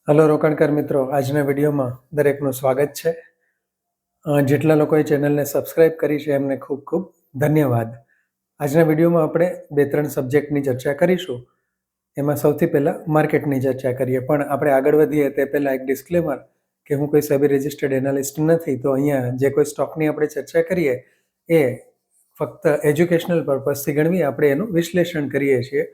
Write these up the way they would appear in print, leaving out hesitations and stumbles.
Hello રોકાણકાર મિત્રો, આજના વિડીયોમાં દરેકનું સ્વાગત છે. જેટલા લોકોએ ચેનલને સબસ્ક્રાઇબ કરી છે એમને ખૂબ ખૂબ ધન્યવાદ. આજના વિડીયોમાં આપણે 2-3 સબ્જેક્ટની ચર્ચા કરીશું. એમાં સૌથી પહેલાં માર્કેટની ચર્ચા કરીએ, પણ આપણે આગળ વધીએ તે પહેલાં એક ડિસ્ક્લેમર કે હું કોઈ સેબી રજિસ્ટર્ડ એનાલિસ્ટ નથી. તો અહીંયા જે કોઈ સ્ટોકની આપણે ચર્ચા કરીએ એ ફક્ત એજ્યુકેશનલ પર્પઝથી ગણવી, આપણે એનું વિશ્લેષણ કરીએ છીએ.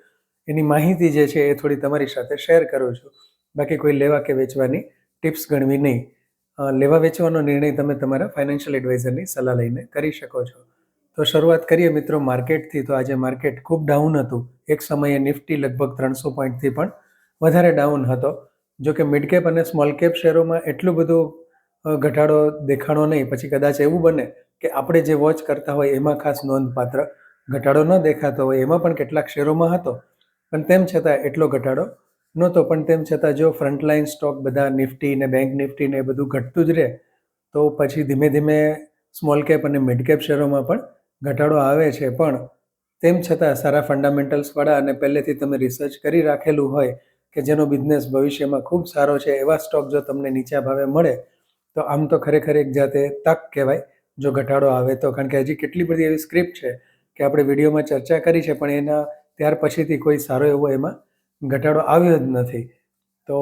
એની માહિતી જે છે એ થોડી તમારી સાથે શેર કરું છું. બાકી કોઈ લેવા કે વેચવાની ટિપ્સ ગણવી નહીં. લેવા વેચવાનો નિર્ણય તમે તમારા ફાઇનાન્શિયલ એડવાઇઝરની સલાહ લઈને કરી શકો છો. તો શરૂઆત કરીએ મિત્રો માર્કેટથી. તો આજે માર્કેટ ખૂબ ડાઉન હતું. એક સમયે નિફ્ટી લગભગ 300 પોઈન્ટથી પણ વધારે ડાઉન હતો. જો કે મિડ કેપ અને સ્મોલ કેપ શેરોમાં એટલું બધું ઘટાડો દેખાણો નહીં. પછી કદાચ એવું બને કે આપણે જે વોચ કરતા હોય એમાં ખાસ નોંધપાત્ર ઘટાડો ન દેખાતો હોય. એમાં પણ કેટલાક શેરોમાં હતો, પણ તેમ છતાં એટલો ઘટાડો નહોતો. પણ તેમ છતાં જો ફ્રન્ટલાઇન સ્ટોક બધા નિફ્ટી ને બેંક નિફ્ટી ને એ બધું ઘટતું જ રહે તો પછી ધીમે ધીમે સ્મોલ કેપ અને મિડ કેપ શેરોમાં પણ ઘટાડો આવે છે. પણ તેમ છતાં સારા ફંડામેન્ટલ્સવાળા અને પહેલેથી તમે રિસર્ચ કરી રાખેલું હોય કે જેનો બિઝનેસ ભવિષ્યમાં ખૂબ સારો છે એવા સ્ટોક જો તમને નીચા ભાવે મળે તો આમ તો ખરેખર એક જાતે તક કહેવાય જો ઘટાડો આવે તો. કારણ કે હજી કેટલી બધી એવી સ્ક્રિપ્ટ છે કે આપણે વિડીયોમાં ચર્ચા કરી છે, પણ એના ત્યાર પછીથી કોઈ સારો એવો એમાં ઘટાડો આવ્યો જ નથી. તો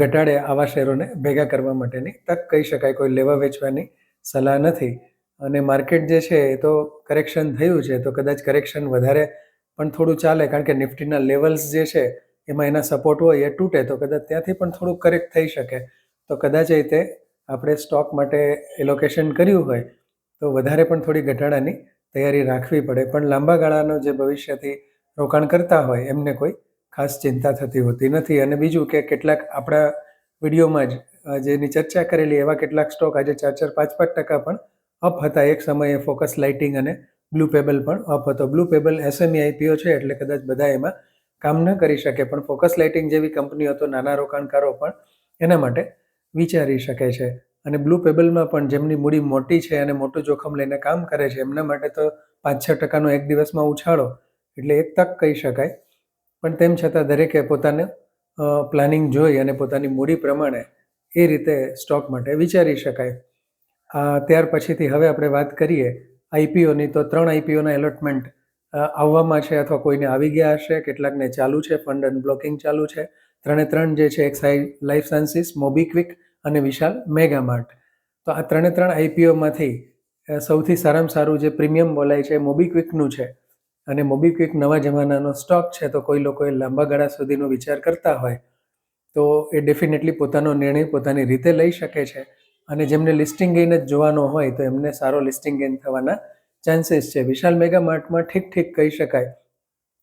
ઘટાડે આવા શેરોને ભેગા કરવા માટેની તક કહી શકાય, કોઈ લેવા વેચવાની સલાહ નથી. અને માર્કેટ જે છે એ તો કરેક્શન થયું છે, તો કદાચ કરેક્શન વધારે પણ થોડું ચાલે, કારણ કે નિફ્ટીના લેવલ્સ જે છે એમાં એના સપોર્ટ હોય એ તૂટે તો કદાચ ત્યાંથી પણ થોડુંક કરેક્ટ થઈ શકે. તો કદાચ એ તે આપણે સ્ટોક માટે એલોકેશન કર્યું હોય તો વધારે પણ થોડી ઘટાડાની તૈયારી રાખવી પડે. પણ લાંબા ગાળાનો જે ભવિષ્યથી રોકાણ કરતા હોય એમને કોઈ ખાસ ચિંતા થતી હોતી નથી. અને બીજું કે કેટલાક આપણા વિડીયોમાં જ જેની ચર્ચા કરેલી એવા કેટલાક સ્ટોક આજે 4-5% પણ અપ હતા. એક સમયે ફોકસ લાઇટિંગ અને બ્લુ પેબલ પણ અપ હતો. બ્લુ પેબલ એસએમઈ આઈપીઓ છે એટલે કદાચ બધા એમાં કામ ન કરી શકે, પણ ફોકસ લાઇટિંગ જેવી કંપનીઓ તો નાના રોકાણકારો પણ એના માટે વિચારી શકે છે. અને બ્લુ પેબલમાં પણ જેમની મૂડી મોટી છે અને મોટું જોખમ લઈને કામ કરે છે એમના માટે તો 5-6% એક દિવસમાં ઉછાળો એટલે એક તક કહી શકાય. પણ તેમ છતાં દરેકે પોતાને પ્લાનિંગ જોઈ અને પોતાની મૂડી પ્રમાણે એ રીતે સ્ટોક માટે વિચારી શકાય. ત્યાર પછીથી હવે આપણે વાત કરીએ આઈપીઓની. તો 3 આઈપીઓના એલોટમેન્ટ આવવામાં છે અથવા કોઈને આવી ગયા હશે, કેટલાકને ચાલુ છે, ફંડ અનબ્લોકિંગ ચાલુ છે. 3 જે છે એક લાઈફ સાયન્સીસ, મોબીક્વિક અને વિશાલ મેગામાર્ટ. તો આ 3 આઈપીઓમાંથી સૌથી સારામાં સારું જે પ્રીમિયમ બોલાય છે મોબીક્વિકનું છે. અને મોબીક્વિક નવા જમાનાનો સ્ટોક છે, તો કોઈ લોકોએ લાંબા ગાળા સુધીનો વિચાર કરતા હોય તો એ ડેફિનેટલી પોતાનો નિર્ણય પોતાની રીતે લઈ શકે છે. અને જેમને લિસ્ટિંગ ગેઇન જ જોવાનો હોય તો એમને સારો લિસ્ટિંગ ગેઇન થવાના ચાન્સીસ છે. વિશાલ મેગામાર્ટમાં ઠીક કહી શકાય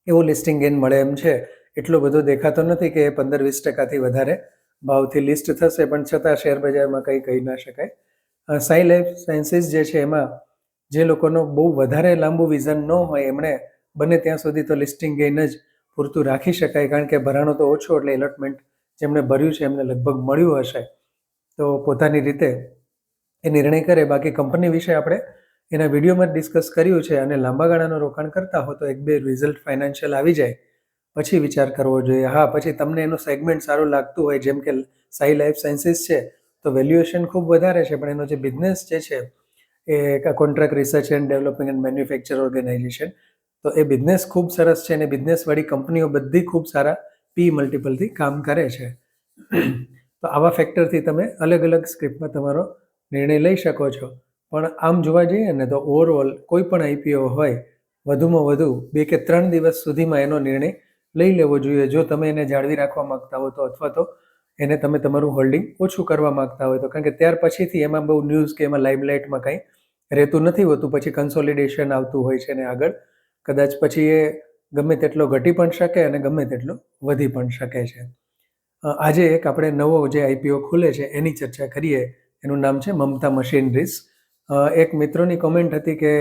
એવો લિસ્ટિંગ ગેઇન મળે એમ છે. એટલો બધો દેખાતો નથી કે એ 15-20% વધારે ભાવથી લિસ્ટ થશે, પણ છતાં શેર બજારમાં કંઈ કહી ના શકાય. સાઈ લાઈફ સાયન્સીસ જે છે એમાં જે લોકોનો બહુ વધારે લાંબુ વિઝન ન હોય એમણે બને ત્યાં સુધી તો લિસ્ટિંગ ગેઇન જ પૂરતું રાખી શકાય, કારણ કે ભરાણો તો ઓછો એટલે એલોટમેન્ટ જેમણે ભર્યું છે એમને લગભગ મળ્યું હશે તો પોતાની રીતે એ નિર્ણય કરે. બાકી કંપની વિશે આપણે એના વિડીયોમાં જ ડિસ્કસ કર્યું છે. અને લાંબા ગાળાનું રોકાણ કરતા હો તો 1-2 રિઝલ્ટ ફાઇનાન્શિયલ આવી જાય પછી વિચાર કરવો જોઈએ. હા, પછી તમને એનું સેગમેન્ટ સારું લાગતું હોય, જેમ કે સાઈ લાઈફ સાયન્સીસ છે તો વેલ્યુએશન ખૂબ વધારે છે, પણ એનો જે બિઝનેસ જે છે એ contract research and developing and manufacture organisation, તો એ બિઝનેસ ખૂબ સરસ છે અને બિઝનેસવાળી કંપનીઓ બધી ખૂબ સારા પી મલ્ટિપલથી કામ કરે છે. તો આવા ફેક્ટરથી તમે અલગ અલગ સ્ક્રિપ્ટમાં તમારો નિર્ણય લઈ શકો છો. પણ આમ જોવા જઈએ ને તો ઓવરઓલ કોઈ પણ આઈપીઓ હોય વધુમાં વધુ 2 કે 3 દિવસ સુધીમાં એનો નિર્ણય લઈ લેવો જોઈએ. જો તમે એને જાળવી રાખવા માગતા હો તો, અથવા તો એને તમે તમારું હોલ્ડિંગ ઓછું કરવા માગતા હોય તો. કારણ કે ત્યાર પછીથી એમાં બહુ ન્યૂઝ કે એમાં લાઇમલાઇટમાં કંઈ રહેતું નથી હોતું. પછી કન્સોલિડેશન આવતું હોય છે અને આગળ કદાચ પછી એ ગમે તેટલો ઘટી પણ શકે અને ગમે તેટલો વધી પણ શકે છે. આજે એક આપણે નવો જે આઈપીઓ ખુલે છે એની ચર્ચા કરીએ. એનું નામ છે મમતા મશીનરીઝ. એક મિત્રોની કોમેન્ટ હતી કે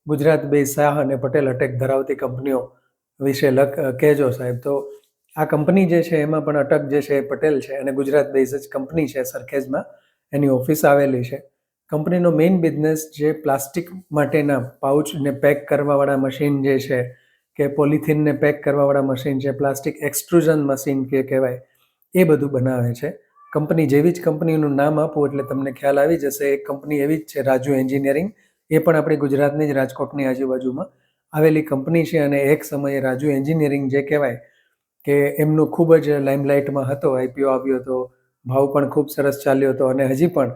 ગુજરાત બેઝ શાહ અને પટેલ અટેક ધરાવતી કંપનીઓ વિશે કહેજો સાહેબ. તો આ કંપની જે છે એમાં પણ અટક જે છે એ પટેલ છે અને ગુજરાત બેઝ જ કંપની છે. સરખેજમાં એની ઓફિસ આવેલી છે. કંપનીનો મેઇન બિઝનેસ જે પ્લાસ્ટિક માટેના પાઉચને પેક કરવાવાળા મશીન જે છે, કે પોલિથીનને પેક કરવાવાળા મશીન છે, પ્લાસ્ટિક એક્સટ્રુઝન મશીન કે કહેવાય, એ બધું બનાવે છે. કંપની જેવી જ કંપનીનું નામ આપું એટલે તમને ખ્યાલ આવી જશે. એક કંપની એવી જ છે, રાજુ એન્જિનિયરિંગ. એ પણ આપણી ગુજરાતની જ રાજકોટની આજુબાજુમાં આવેલી કંપની છે. અને એક સમયે રાજુ એન્જિનિયરિંગ જે કહેવાય કે એમનું ખૂબ જ લાઇમલાઇટમાં હતો. આઈપીઓ આવ્યો હતો, ભાવ પણ ખૂબ સરસ ચાલ્યો હતો અને હજી પણ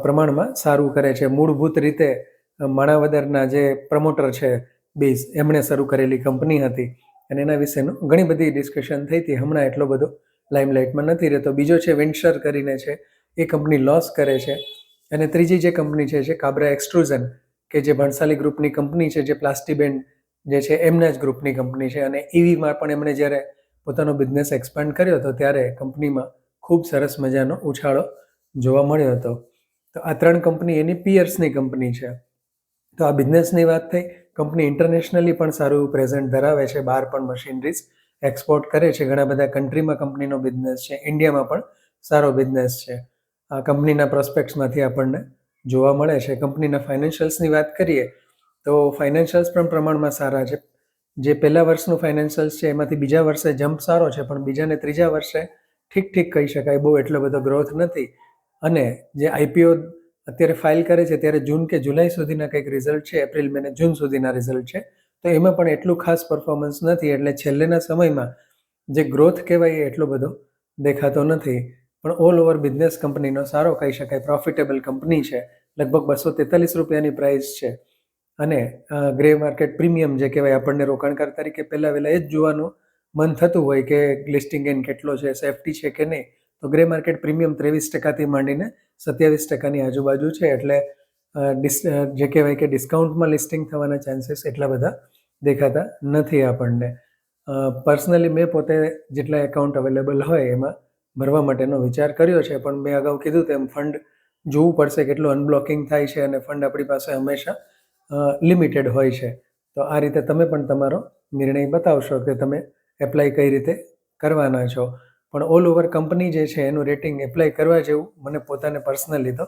પ્રમાણમાં સારું કરે છે. મૂળભૂત રીતે માણાવદરના જે પ્રમોટર છે બીસ, એમણે શરૂ કરેલી કંપની હતી અને એના વિશેનું ઘણી બધી ડિસ્કશન થઈ હતી. હમણાં એટલો બધો લાઇમલાઇટમાં નથી રહેતો. બીજો છે વિન્ડસર કરીને છે, એ કંપની લોસ કરે છે. અને ત્રીજી જે કંપની છે કાબ્રા એક્સટ્રુઝન, કે જે ભણસાલી ગ્રુપની કંપની છે, જે પ્લાસ્ટિબેન્ડ જે છે એમના જ ગ્રુપની કંપની છે. અને ઈવીમાં પણ એમણે જ્યારે પોતાનો બિઝનેસ એક્સપાન્ડ કર્યો હતો ત્યારે કંપનીમાં ખૂબ સરસ મજાનો ઉછાળો જોવા મળ્યો હતો. તો આ 3 કંપની એની પિયર્સની કંપની છે. તો આ બિઝનેસની વાત થઈ. કંપની ઇન્ટરનેશનલી પણ સારું પ્રેઝન્ટ ધરાવે છે, બહાર પણ મશીનરીઝ એક્સપોર્ટ કરે છે. ઘણા બધા કન્ટ્રીમાં કંપનીનો બિઝનેસ છે. ઇન્ડિયામાં પણ સારો બિઝનેસ છે. આ કંપનીના પ્રોસ્પેક્ટ્સમાંથી આપણને જોવા મળે છે. કંપનીના ફાઇનાન્શિયલ્સની વાત કરીએ તો ફાઇનાન્શિયલ્સ પણ પ્રમાણમાં સારા છે. જે પહેલા વર્ષનું ફાઇનાન્શિયલ્સ છે એમાંથી બીજા વર્ષે જમ્પ સારો છે, પણ બીજા ને ત્રીજા વર્ષે ઠીક કહી શકાય, બહુ એટલો બધો ગ્રોથ નથી. અને જે આઈપીઓ અત્યારે ફાઇલ કરે છે ત્યારે જૂન કે જુલાઈ સુધીના કંઈક રિઝલ્ટ છે, એપ્રિલ મે ને જૂન સુધીના રિઝલ્ટ છે. તો એમાં પણ એટલું ખાસ પરફોર્મન્સ નથી. એટલે છેલ્લેના સમયમાં જે ગ્રોથ કહેવાય એ એટલો બધો દેખાતો નથી. પણ ઓલ ઓવર બિઝનેસ કંપનીનો સારો કહી શકાય, પ્રોફિટેબલ કંપની છે. લગભગ 243 રૂપિયાની પ્રાઇસ છે. અને ગ્રે માર્કેટ પ્રીમિયમ જે કહેવાય, આપણને રોકાણકાર તરીકે પહેલાં વહેલા એ જ જોવાનું મન થતું હોય કે લિસ્ટિંગ ગેઇન કેટલો છે, સેફટી છે કે નહીં. તો ગ્રે માર્કેટ પ્રીમિયમ 23% માંડીને 27%ની આજુબાજુ છે. એટલે જે કહેવાય કે ડિસ્કાઉન્ટમાં લિસ્ટિંગ થવાના ચાન્સીસ એટલા બધા દેખાતા નથી આપણને. પર્સનલી મેં પોતે જેટલા એકાઉન્ટ અવેલેબલ હોય એમાં ભરવા માટેનો વિચાર કર્યો છે. પણ મેં અગાઉ કીધું તેમ ફંડ જોવું પડશે કેટલું અનબ્લોકિંગ થાય છે, અને ફંડ આપણી પાસે હંમેશા લિમિટેડ હોય છે. તો આ રીતે તમે પણ તમારો નિર્ણય બતાવશો કે તમે એપ્લાય કઈ રીતે કરવાના છો. પણ ઓલ ઓવર કંપની જે છે એનું રેટિંગ એપ્લાય કરવા જેવું મને પોતાને પર્સનલી તો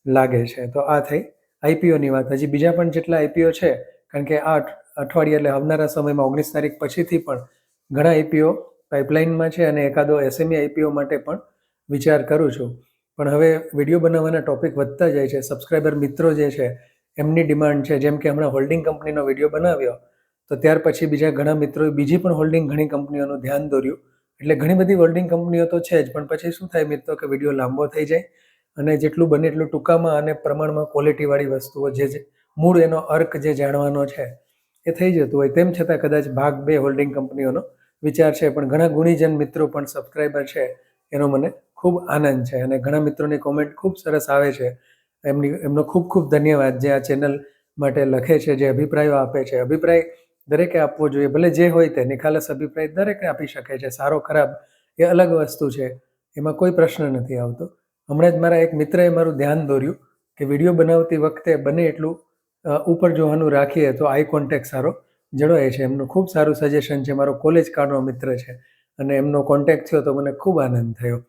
લાગે છે. તો આ થઈ આઈપીઓની વાત. હજી બીજા પણ જેટલા આઈપીઓ છે, કારણ કે આ અઠવાડિયે એટલે આવનારા સમયમાં 19 તારીખ પછીથી પણ ઘણા આઈપીઓ પાઇપલાઇનમાં છે અને એકાદો એસએમઈ આઈપીઓ માટે પણ વિચાર કરું છું. પણ હવે વિડીયો બનાવવાના ટોપિક વધતા જાય છે. સબસ્ક્રાઈબર મિત્રો જે છે એમની ડિમાન્ડ છે. જેમ કે હમણાં હોલ્ડિંગ કંપનીનો વિડીયો બનાવ્યો તો ત્યાર પછી બીજા ઘણા મિત્રોએ બીજી પણ હોલ્ડિંગ ઘણી કંપનીઓનું ધ્યાન દોર્યું. એટલે ઘણી બધી હોલ્ડિંગ કંપનીઓ તો છે જ, પણ પછી શું થાય મિત્રો કે વિડીયો લાંબો થઈ જાય અને જેટલું બને એટલું ટૂંકામાં અને પ્રમાણમાં ક્વોલિટીવાળી વસ્તુઓ જે મૂળ એનો અર્ક જે જાણવાનો છે એ થઈ જતું હોય. તેમ છતાં કદાચ ભાગ 2 હોલ્ડિંગ કંપનીઓનો વિચાર છે. પણ ઘણા ગુણીજન મિત્રો પણ સબસ્ક્રાઈબર છે એનો મને ખૂબ આનંદ છે. અને ઘણા મિત્રોની કોમેન્ટ ખૂબ સરસ આવે છે. એમનો ખૂબ ધન્યવાદ જે આ ચેનલ માટે લખે છે, જે અભિપ્રાયો આપે છે. અભિપ્રાય દરેકે આપવો જોઈએ, ભલે જે હોય તે. નિખાલસ અભિપ્રાય દરેકે આપી શકે છે. સારો ખરાબ એ અલગ વસ્તુ છે, એમાં કોઈ પ્રશ્ન નથી આવતો. હમણાં જ મારા એક મિત્રએ મારું ધ્યાન દોર્યું કે વિડીયો બનાવતી વખતે બને એટલું ઉપર જોવાનું રાખીએ તો આઈ કોન્ટેક્ટ સારો જળવાય છે. એમનું ખૂબ સારું સજેશન છે. મારો કોલેજ કાળનો મિત્ર છે અને એમનો કોન્ટેક્ટ થયો તો મને ખૂબ આનંદ થયો.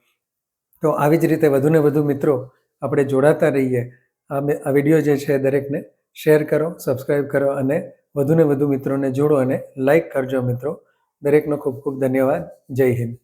તો આવી જ રીતે વધુને વધુ મિત્રો આપણે જોડાતા રહીએ. આ વિડીયો જે છે દરેકને શેર કરો, સબસ્ક્રાઈબ કરો અને વધુને વધુ મિત્રોને જોડો અને લાઈક કરજો મિત્રો. દરેકનો ખૂબ ધન્યવાદ. જય હિન્દ.